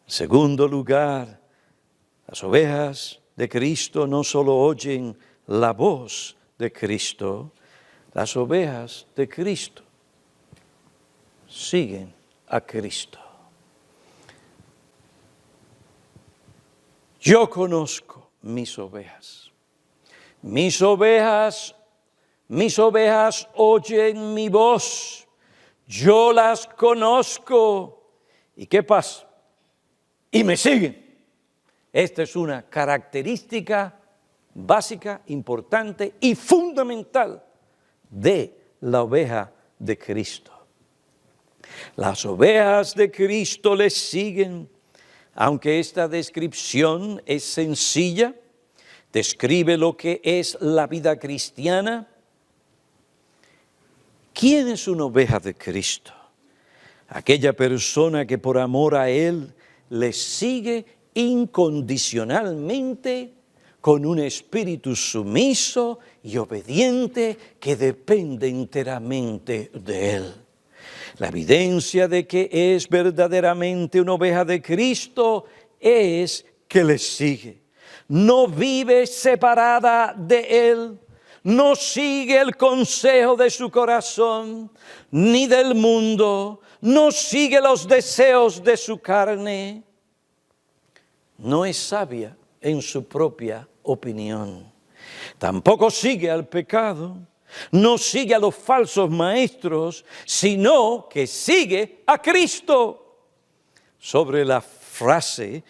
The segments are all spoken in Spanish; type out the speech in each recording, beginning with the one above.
En segundo lugar, las ovejas de Cristo no solo oyen la voz de Cristo, las ovejas de Cristo siguen a Cristo. Yo conozco mis ovejas. Mis ovejas oyen mi voz. Yo las conozco. ¿Y qué pasa? Y me siguen. Esta es una característica básica, importante y fundamental de la oveja de Cristo. Las ovejas de Cristo le siguen, aunque esta descripción es sencilla, describe lo que es la vida cristiana. ¿Quién es una oveja de Cristo? Aquella persona que por amor a Él le sigue incondicionalmente, con un espíritu sumiso y obediente que depende enteramente de Él. La evidencia de que es verdaderamente una oveja de Cristo es que le sigue. No vive separada de Él, no sigue el consejo de su corazón, ni del mundo, no sigue los deseos de su carne. No es sabia en su propia opinión. Tampoco sigue al pecado, no sigue a los falsos maestros, sino que sigue a Cristo. Sobre la frase,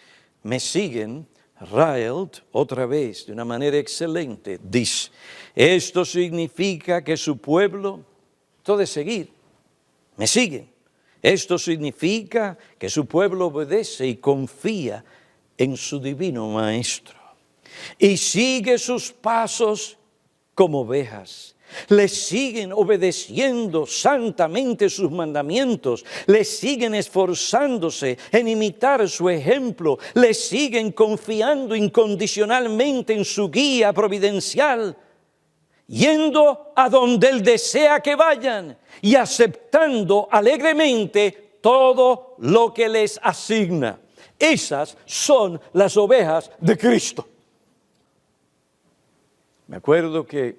me siguen, Raelt, otra vez, de una manera excelente, dice, esto significa que su pueblo, esto de seguir, me siguen. Esto significa que su pueblo obedece y confía en su divino Maestro y sigue sus pasos como ovejas. Le siguen obedeciendo santamente sus mandamientos, le siguen esforzándose en imitar su ejemplo, le siguen confiando incondicionalmente en su guía providencial, yendo a donde Él desea que vayan y aceptando alegremente todo lo que les asigna. Esas son las ovejas de Cristo. Me acuerdo que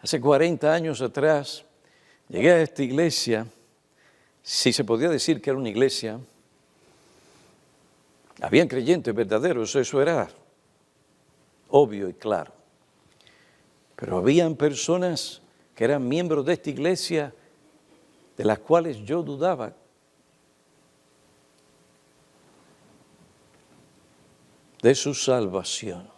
hace 40 años atrás llegué a esta iglesia, si se podía decir que era una iglesia, habían creyentes verdaderos, eso era obvio y claro. Pero habían personas que eran miembros de esta iglesia de las cuales yo dudaba. De su salvación.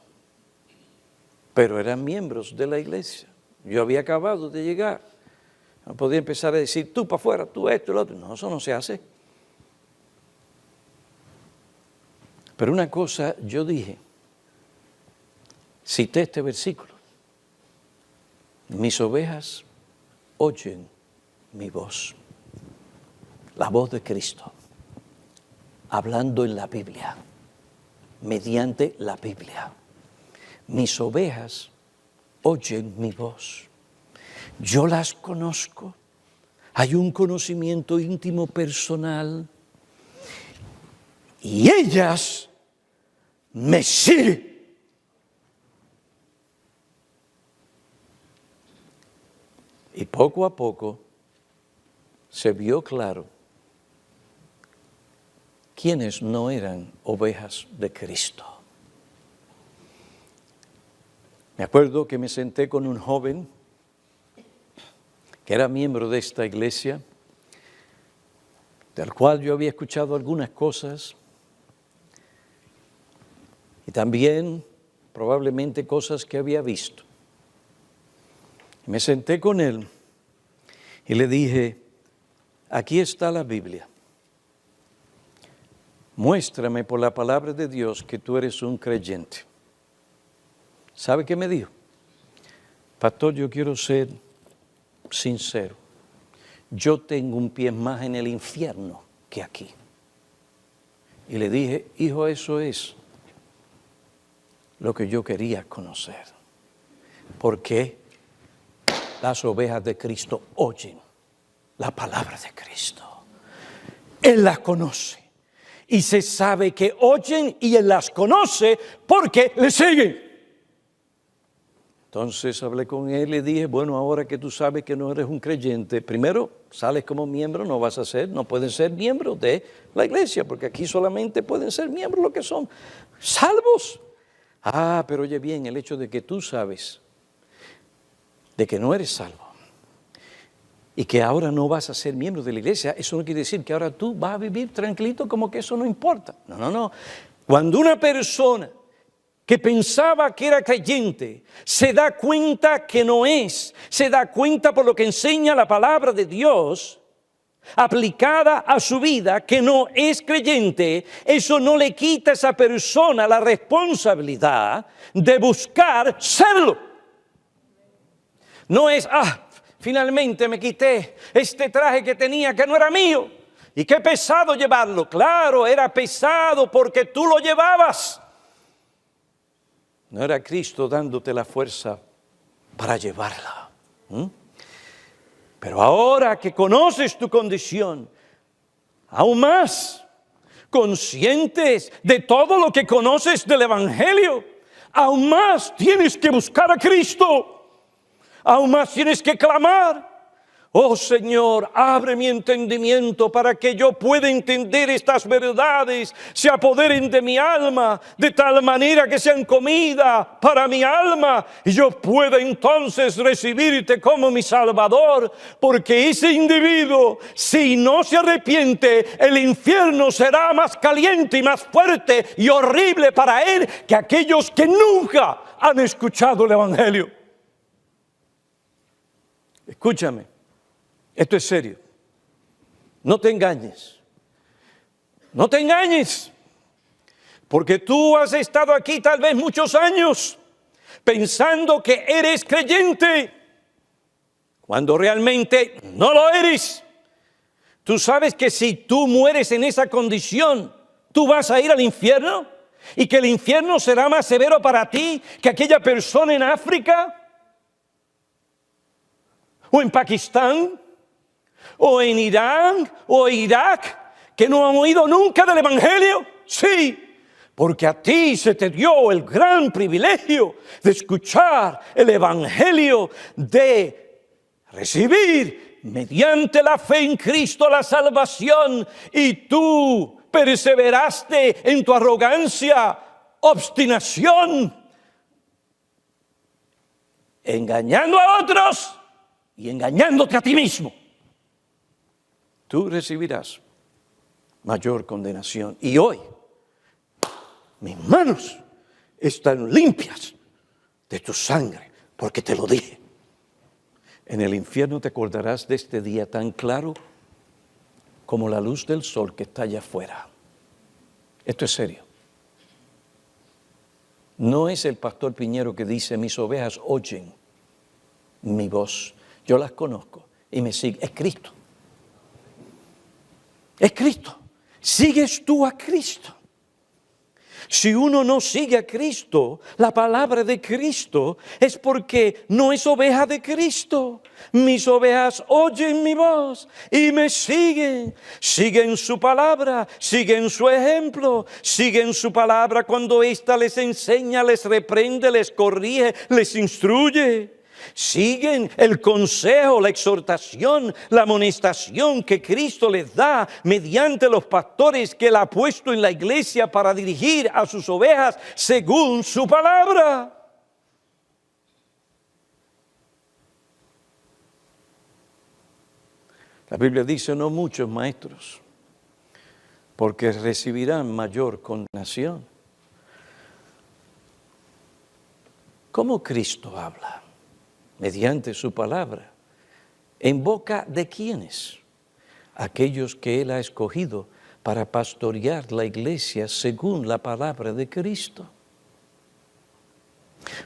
Pero eran miembros de la iglesia. Yo había acabado de llegar. No podía empezar a decir, tú para afuera, tú esto y lo otro. No, eso no se hace. Pero una cosa yo dije, cité este versículo. Mis ovejas oyen mi voz. La voz de Cristo. Hablando en la Biblia. Mediante la Biblia. Mis ovejas oyen mi voz. Yo las conozco. Hay un conocimiento íntimo personal. Y ellas me siguen. Y poco a poco se vio claro quienes no eran ovejas de Cristo. Me acuerdo que me senté con un joven que era miembro de esta iglesia, del cual yo había escuchado algunas cosas y también probablemente cosas que había visto. Me senté con él y le dije, aquí está la Biblia. Muéstrame por la palabra de Dios que tú eres un creyente. ¿Sabe qué me dijo? Pastor, yo quiero ser sincero. Yo tengo un pie más en el infierno que aquí. Y le dije, hijo, eso es lo que yo quería conocer. Porque las ovejas de Cristo oyen la palabra de Cristo. Él las conoce. y se sabe que oyen y Él las conoce porque le siguen. Entonces hablé con él y le dije, bueno, ahora que tú sabes que no eres un creyente, primero sales como miembro, no puedes ser miembro de la iglesia, porque aquí solamente pueden ser miembros los que son salvos. Ah, pero oye bien, el hecho de que tú sabes de que no eres salvo y que ahora no vas a ser miembro de la iglesia, eso no quiere decir que ahora tú vas a vivir tranquilito como que eso no importa. No. Cuando una persona que pensaba que era creyente, se da cuenta que no es, se da cuenta por lo que enseña la palabra de Dios, aplicada a su vida, que no es creyente, eso no le quita a esa persona la responsabilidad de buscar serlo. No es, finalmente me quité este traje que tenía que no era mío, y qué pesado llevarlo. Claro, era pesado porque tú lo llevabas. No era Cristo dándote la fuerza para llevarla. Pero ahora que conoces tu condición, aún más conscientes de todo lo que conoces del Evangelio, aún más tienes que buscar a Cristo, aún más tienes que clamar. Oh Señor, abre mi entendimiento para que yo pueda entender estas verdades, se apoderen de mi alma, de tal manera que sean comida para mi alma, y yo pueda entonces recibirte como mi Salvador, porque ese individuo, si no se arrepiente, el infierno será más caliente y más fuerte y horrible para él que aquellos que nunca han escuchado el Evangelio. Escúchame. Esto es serio. No te engañes. No te engañes. Porque tú has estado aquí tal vez muchos años pensando que eres creyente, cuando realmente no lo eres. Tú sabes que si tú mueres en esa condición, tú vas a ir al infierno, y que el infierno será más severo para ti que aquella persona en África, o en Pakistán, o en Irán, o Irak, que no han oído nunca del Evangelio. Sí, porque a ti se te dio el gran privilegio de escuchar el Evangelio, de recibir mediante la fe en Cristo la salvación, y tú perseveraste en tu arrogancia, obstinación, engañando a otros y engañándote a ti mismo. Tú recibirás mayor condenación. Y hoy, mis manos están limpias de tu sangre, porque te lo dije. En el infierno te acordarás de este día tan claro como la luz del sol que está allá afuera. Esto es serio. No es el pastor Piñero que dice, mis ovejas oyen mi voz, yo las conozco y me siguen. Es Cristo. Es Cristo. Sigues tú a Cristo. Si uno no sigue a Cristo, la palabra de Cristo, es porque no es oveja de Cristo. Mis ovejas oyen mi voz y me siguen. Siguen su palabra, siguen su ejemplo, siguen su palabra cuando ésta les enseña, les reprende, les corrige, les instruye. Siguen el consejo, la exhortación, la amonestación que Cristo les da mediante los pastores que Él ha puesto en la iglesia para dirigir a sus ovejas según su palabra. La Biblia dice, no muchos maestros, porque recibirán mayor condenación. ¿Cómo Cristo habla? Mediante su palabra. ¿En boca de quiénes? Aquellos que Él ha escogido para pastorear la iglesia según la palabra de Cristo.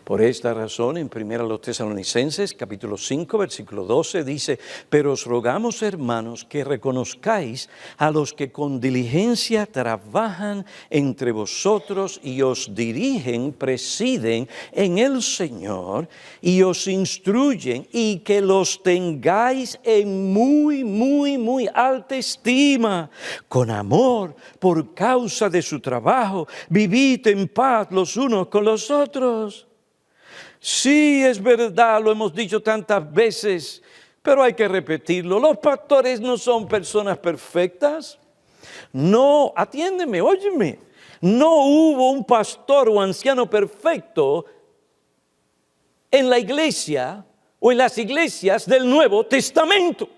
Por esta razón, en 1 Tesalonicenses, capítulo 5, versículo 12, dice: pero os rogamos, hermanos, que reconozcáis a los que con diligencia trabajan entre vosotros y os dirigen, presiden en el Señor y os instruyen, y que los tengáis en muy alta estima, con amor, por causa de su trabajo. Vivid en paz los unos con los otros. Sí, es verdad, lo hemos dicho tantas veces, pero hay que repetirlo. Los pastores no son personas perfectas. No, atiéndeme, óyeme. No hubo un pastor o anciano perfecto en la iglesia o en las iglesias del Nuevo Testamento.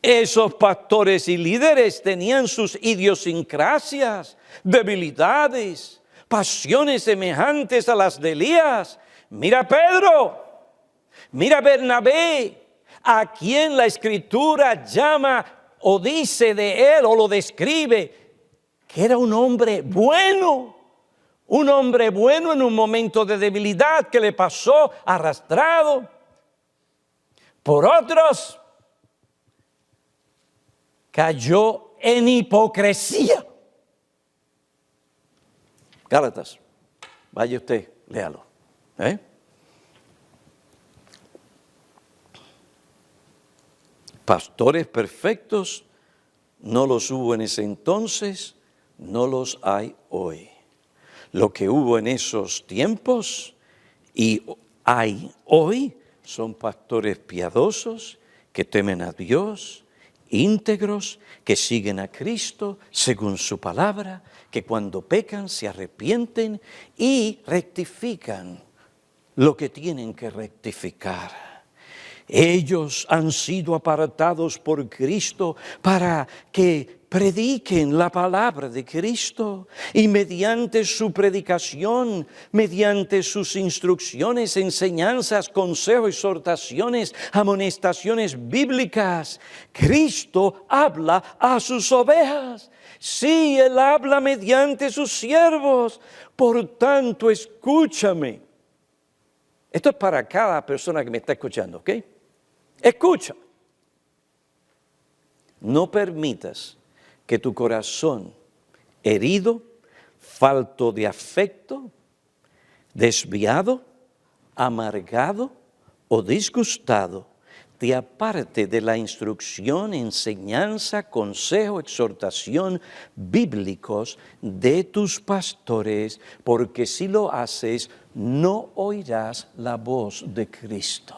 Esos pastores y líderes tenían sus idiosincrasias, debilidades, pasiones semejantes a las de Elías. Mira Pedro, mira Bernabé, a quien la Escritura llama o dice de él o lo describe, que era un hombre bueno en un momento de debilidad que le pasó arrastrado por otros, cayó en hipocresía. Gálatas, vaya usted, léalo. Pastores perfectos no los hubo en ese entonces, no los hay hoy. Lo que hubo en esos tiempos y hay hoy son pastores piadosos que temen a Dios, íntegros, que siguen a Cristo según su palabra, que cuando pecan se arrepienten y rectifican lo que tienen que rectificar. Ellos han sido apartados por Cristo para que prediquen la palabra de Cristo, y mediante su predicación, mediante sus instrucciones, enseñanzas, consejos, exhortaciones, amonestaciones bíblicas, Cristo habla a sus ovejas. Sí, Él habla mediante sus siervos. Por tanto, escúchame. Esto es para cada persona que me está escuchando, ¿ok? Escucha. No permitas que tu corazón herido, falto de afecto, desviado, amargado o disgustado, te aparte de la instrucción, enseñanza, consejo, exhortación bíblicos de tus pastores, porque si lo haces, no oirás la voz de Cristo.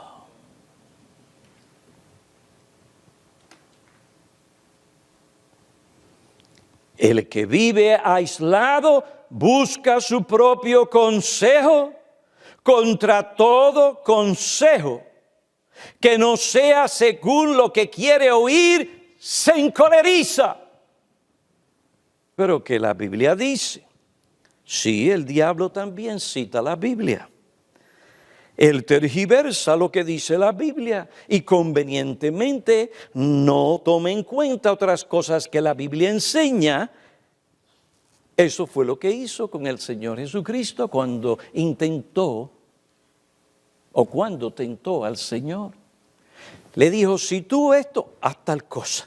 El que vive aislado busca su propio consejo. Contra todo consejo que no sea según lo que quiere oír, se encoleriza. Pero que la Biblia dice, sí, el diablo también cita la Biblia. Él tergiversa lo que dice la Biblia y convenientemente no toma en cuenta otras cosas que la Biblia enseña. Eso fue lo que hizo con el Señor Jesucristo cuando tentó al Señor. Le dijo, si tú esto, haz tal cosa.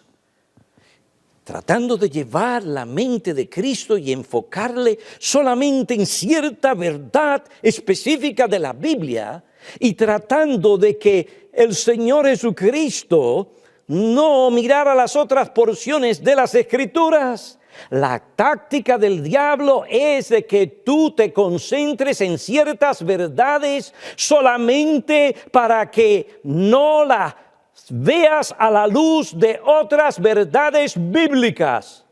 Tratando de llevar la mente de Cristo y enfocarle solamente en cierta verdad específica de la Biblia, y tratando de que el Señor Jesucristo no mirara las otras porciones de las Escrituras. La táctica del diablo es de que tú te concentres en ciertas verdades solamente para que no las veas a la luz de otras verdades bíblicas.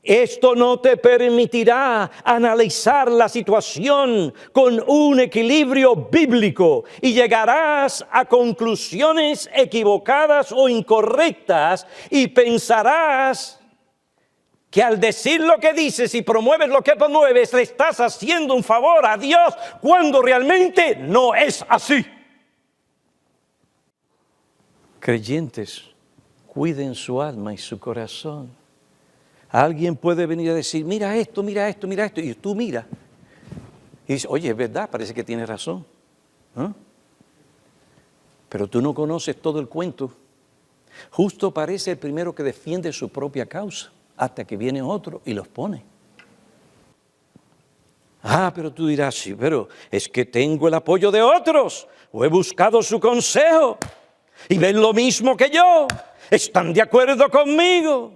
Esto no te permitirá analizar la situación con un equilibrio bíblico y llegarás a conclusiones equivocadas o incorrectas y pensarás que al decir lo que dices y promueves lo que promueves le estás haciendo un favor a Dios cuando realmente no es así. Creyentes, cuiden su alma y su corazón. Alguien puede venir a decir, mira esto, y tú mira. Y dice, oye, es verdad, parece que tiene razón. ¿Ah? Pero tú no conoces todo el cuento. Justo parece el primero que defiende su propia causa, hasta que viene otro y los pone. Ah, pero tú dirás, sí, pero es que tengo el apoyo de otros, o he buscado su consejo, y ven lo mismo que yo, están de acuerdo conmigo.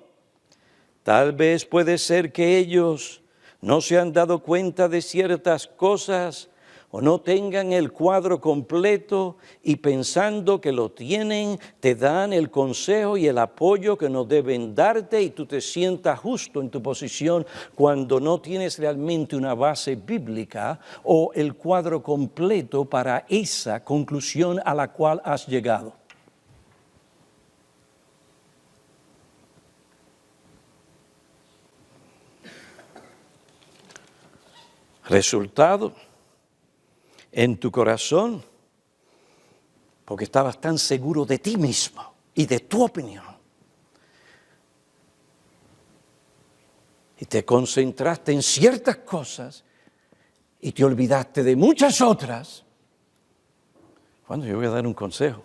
Tal vez puede ser que ellos no se han dado cuenta de ciertas cosas o no tengan el cuadro completo y pensando que lo tienen, te dan el consejo y el apoyo que no deben darte y tú te sientas justo en tu posición cuando no tienes realmente una base bíblica o el cuadro completo para esa conclusión a la cual has llegado. Resultado, en tu corazón, porque estabas tan seguro de ti mismo y de tu opinión, y te concentraste en ciertas cosas y te olvidaste de muchas otras. Bueno, yo voy a dar un consejo.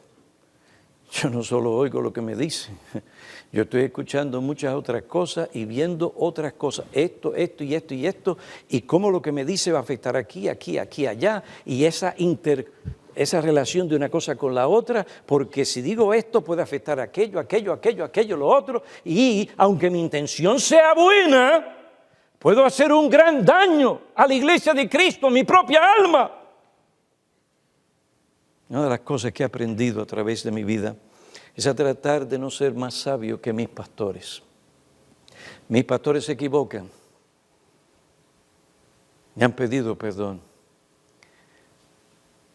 Yo no solo oigo lo que me dicen, yo estoy escuchando muchas otras cosas y viendo otras cosas, esto y cómo lo que me dice va a afectar aquí, allá, y esa relación de una cosa con la otra, porque si digo esto puede afectar aquello, lo otro, y aunque mi intención sea buena, puedo hacer un gran daño a la iglesia de Cristo, a mi propia alma. Una de las cosas que he aprendido a través de mi vida es a tratar de no ser más sabio que mis pastores. Mis pastores se equivocan. Me han pedido perdón.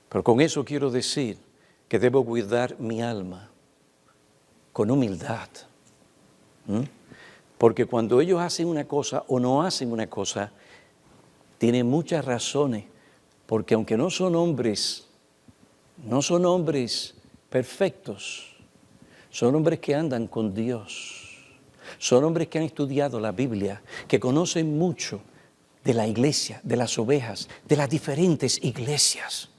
Pero con eso quiero decir que debo cuidar mi alma con humildad. Porque cuando ellos hacen una cosa o no hacen una cosa, tienen muchas razones. Porque aunque no son hombres perfectos, son hombres que andan con Dios, son hombres que han estudiado la Biblia, que conocen mucho de la iglesia, de las ovejas, de las diferentes iglesias.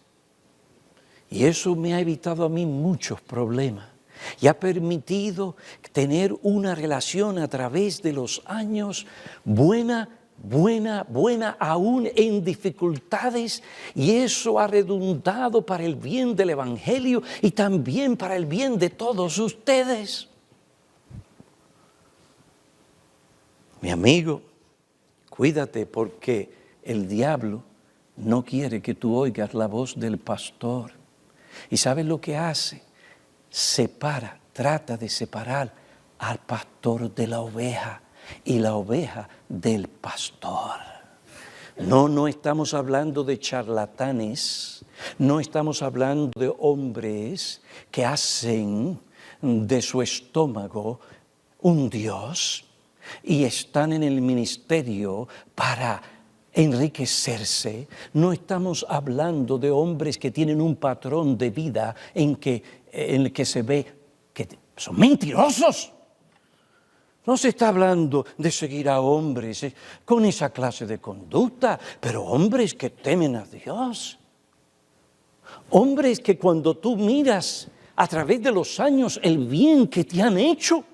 Y eso me ha evitado a mí muchos problemas y ha permitido tener una relación a través de los años buena, aún en dificultades, y eso ha redundado para el bien del Evangelio y también para el bien de todos ustedes. Mi amigo, cuídate porque el diablo no quiere que tú oigas la voz del pastor. ¿Y sabes lo que hace? Trata de separar al pastor de la oveja y la oveja del pastor. No estamos hablando de charlatanes, no estamos hablando de hombres que hacen de su estómago un Dios y están en el ministerio para enriquecerse. No estamos hablando de hombres que tienen un patrón de vida en el que se ve que son mentirosos. No se está hablando de seguir a hombres con esa clase de conducta, pero hombres que temen a Dios. Hombres que cuando tú miras a través de los años el bien que te han hecho,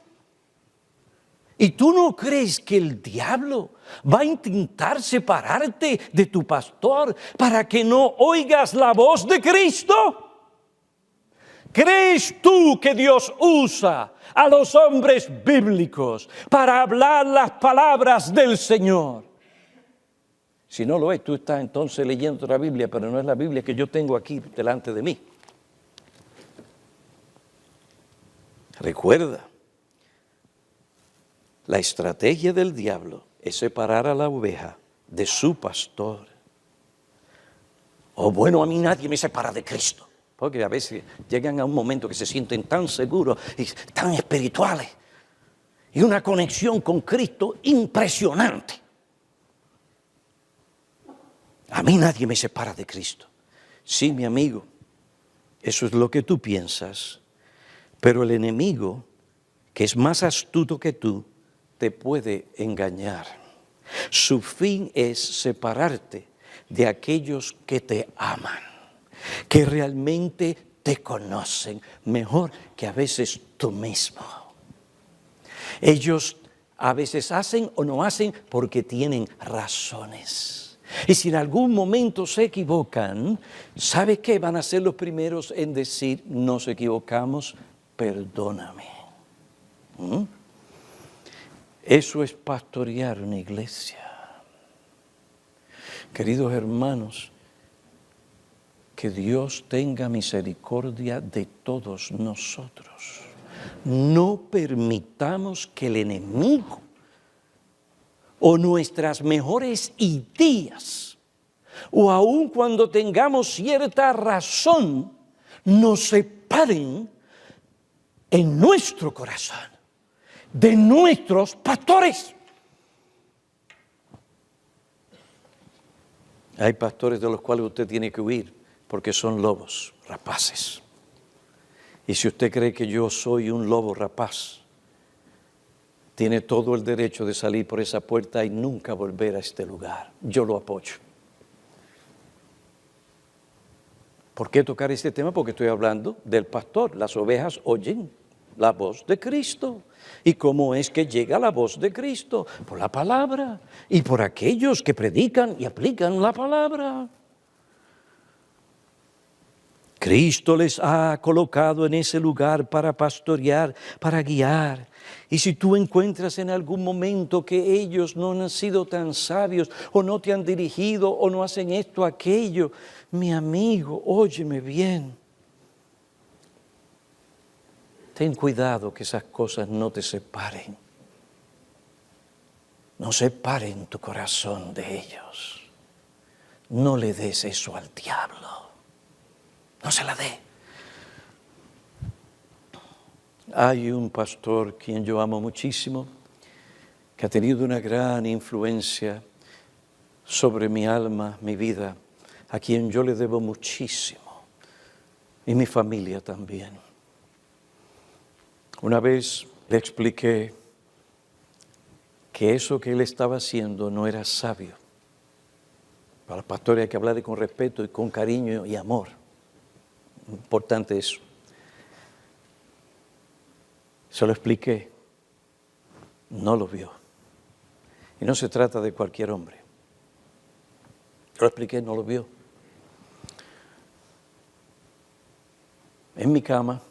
y tú no crees que el diablo va a intentar separarte de tu pastor para que no oigas la voz de Cristo. ¿Crees tú que Dios usa a los hombres bíblicos para hablar las palabras del Señor? Si no lo es, tú estás entonces leyendo otra Biblia, pero no es la Biblia que yo tengo aquí delante de mí. Recuerda, la estrategia del diablo es separar a la oveja de su pastor. Oh, bueno, a mí nadie me separa de Cristo. Porque a veces llegan a un momento que se sienten tan seguros y tan espirituales. Y una conexión con Cristo impresionante. A mí nadie me separa de Cristo. Sí, mi amigo, eso es lo que tú piensas. Pero el enemigo, que es más astuto que tú, te puede engañar. Su fin es separarte de aquellos que te aman, que realmente te conocen mejor que a veces tú mismo. Ellos a veces hacen o no hacen porque tienen razones. Y si en algún momento se equivocan, ¿sabe qué? Van a ser los primeros en decir, nos equivocamos, perdóname. ¿Mm? Eso es pastorear una iglesia. Queridos hermanos, que Dios tenga misericordia de todos nosotros. No permitamos que el enemigo o nuestras mejores ideas, o aun cuando tengamos cierta razón, nos separen en nuestro corazón de nuestros pastores. Hay pastores de los cuales usted tiene que huir porque son lobos rapaces. Y si usted cree que yo soy un lobo rapaz, tiene todo el derecho de salir por esa puerta y nunca volver a este lugar. Yo lo apoyo. ¿Por qué tocar este tema? Porque estoy hablando del pastor. Las ovejas oyen la voz de Cristo. ¿Y cómo es que llega la voz de Cristo? Por la palabra y por aquellos que predican y aplican la palabra. Cristo les ha colocado en ese lugar para pastorear, para guiar. Y si tú encuentras en algún momento que ellos no han sido tan sabios o no te han dirigido o no hacen esto, aquello, mi amigo, óyeme bien. Ten cuidado que esas cosas no te separen. No separen tu corazón de ellos. No le des eso al diablo. No se la dé. Hay un pastor quien yo amo muchísimo, que ha tenido una gran influencia sobre mi alma, mi vida, a quien yo le debo muchísimo, y mi familia también. Una vez le expliqué que eso que él estaba haciendo no era sabio. Para los pastores hay que hablarle con respeto y con cariño y amor. Importante eso. Se lo expliqué. No lo vio. Y no se trata de cualquier hombre. Yo lo expliqué, no lo vio. En mi cama,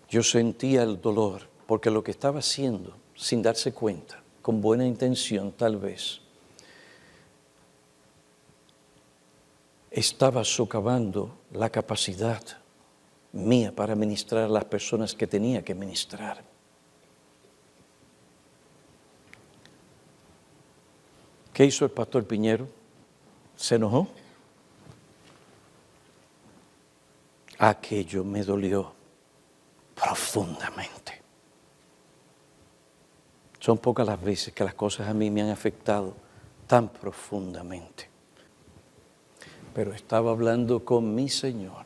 yo sentía el dolor, porque lo que estaba haciendo, sin darse cuenta, con buena intención tal vez, estaba socavando la capacidad mía para ministrar a las personas que tenía que ministrar. ¿Qué hizo el pastor Piñero? ¿Se enojó? Aquello me dolió profundamente. Son pocas las veces que las cosas a mí me han afectado tan profundamente. Pero estaba hablando con mi Señor.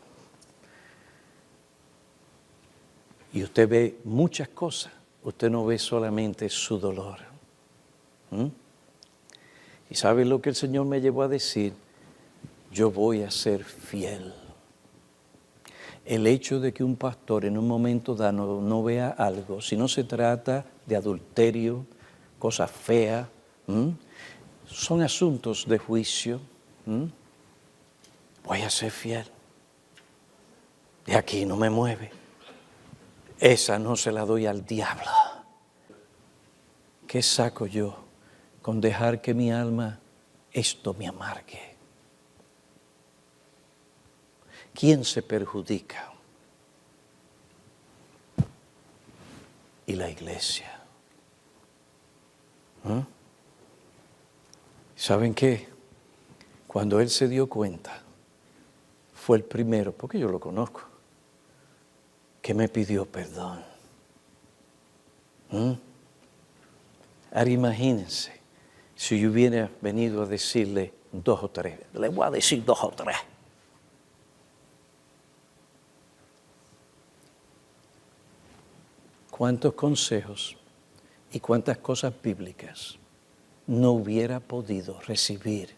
Y usted ve muchas cosas. Usted no ve solamente su dolor. ¿Y sabe lo que el Señor me llevó a decir? Yo voy a ser fiel. El hecho de que un pastor en un momento dado no vea algo, si no se trata de adulterio, cosas feas, son asuntos de juicio, voy a ser fiel. De aquí no me mueve. Esa no se la doy al diablo. ¿Qué saco yo con dejar que mi alma esto me amargue? ¿Quién se perjudica? Y la iglesia. ¿Saben qué? Cuando él se dio cuenta, fue el primero, porque yo lo conozco, que me pidió perdón. Ahora imagínense si yo hubiera venido a decirle 2 o 3, le voy a decir 2 o 3. ¿Cuántos consejos y cuántas cosas bíblicas no hubiera podido recibir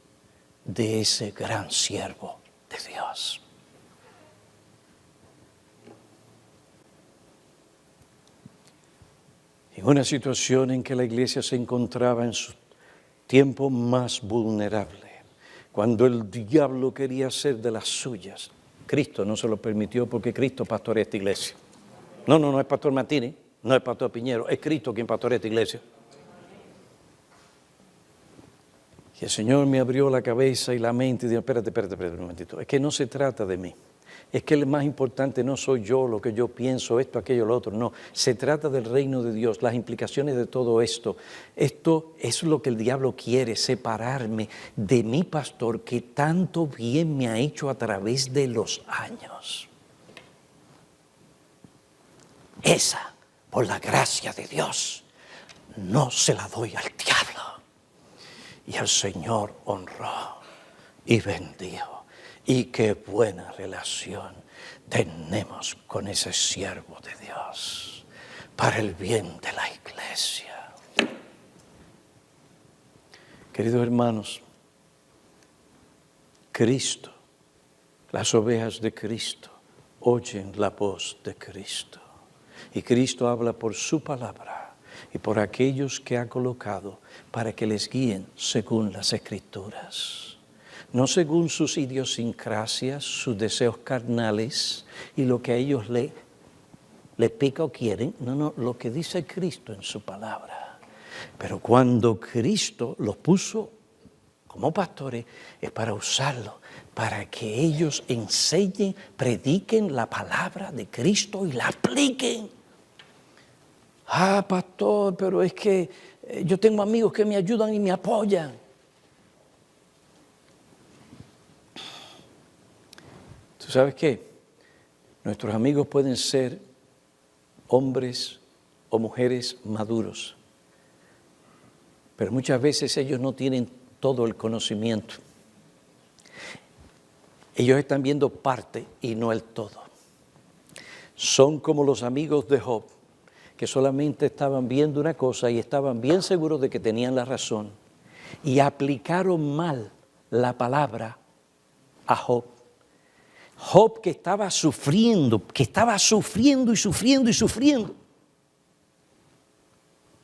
de ese gran siervo de Dios. En una situación en que la iglesia se encontraba en su tiempo más vulnerable, cuando el diablo quería hacer de las suyas, Cristo no se lo permitió porque Cristo pastorea esta iglesia. No es Pastor Martínez, no es Pastor Piñero, es Cristo quien pastorea esta iglesia. Y el Señor me abrió la cabeza y la mente y dijo, espérate un momentito, es que no se trata de mí. Es que el más importante no soy yo, lo que yo pienso, esto, aquello, lo otro. No, se trata del reino de Dios, las implicaciones de todo esto. Esto es lo que el diablo quiere, separarme de mi pastor que tanto bien me ha hecho a través de los años. Esa, por la gracia de Dios, no se la doy al diablo. Y el Señor honró y bendijo. Y qué buena relación tenemos con ese siervo de Dios para el bien de la iglesia. Queridos hermanos, Cristo, las ovejas de Cristo, oyen la voz de Cristo. Y Cristo habla por su palabra y por aquellos que ha colocado para que les guíen según las Escrituras. No según sus idiosincrasias, sus deseos carnales y lo que a ellos le pica o quieren. No, lo que dice Cristo en su palabra. Pero cuando Cristo los puso como pastores, es para usarlos, para que ellos enseñen, prediquen la palabra de Cristo y la apliquen. Pastor, pero es que yo tengo amigos que me ayudan y me apoyan. ¿Tú sabes qué? Nuestros amigos pueden ser hombres o mujeres maduros, pero muchas veces ellos no tienen todo el conocimiento. Ellos están viendo parte y no el todo. Son como los amigos de Job, que solamente estaban viendo una cosa y estaban bien seguros de que tenían la razón y aplicaron mal la palabra a Job. Job que estaba sufriendo y sufriendo.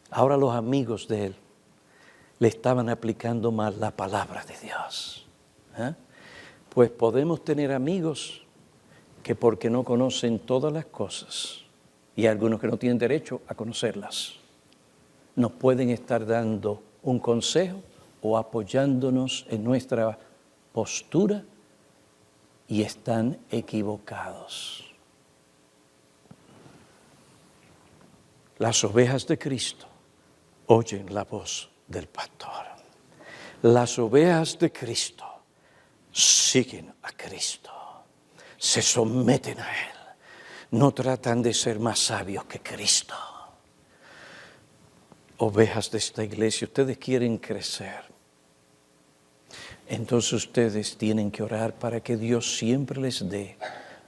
Ahora los amigos de él le estaban aplicando mal la palabra de Dios. Pues podemos tener amigos que porque no conocen todas las cosas, y algunos que no tienen derecho a conocerlas, nos pueden estar dando un consejo o apoyándonos en nuestra postura y están equivocados. Las ovejas de Cristo oyen la voz del pastor. Las ovejas de Cristo siguen a Cristo, se someten a Él, no tratan de ser más sabios que Cristo. Ovejas de esta iglesia, ustedes quieren crecer. Entonces ustedes tienen que orar para que Dios siempre les dé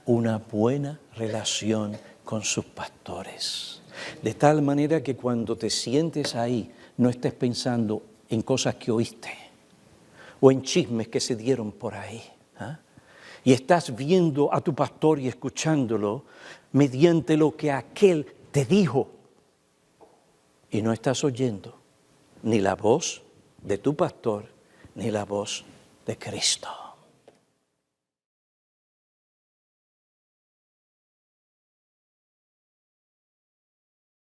una buena relación con sus pastores. De tal manera que cuando te sientes ahí, no estés pensando en cosas que oíste o en chismes que se dieron por ahí. Y estás viendo a tu pastor y escuchándolo mediante lo que aquel te dijo. Y no estás oyendo ni la voz de tu pastor ni la voz de Cristo.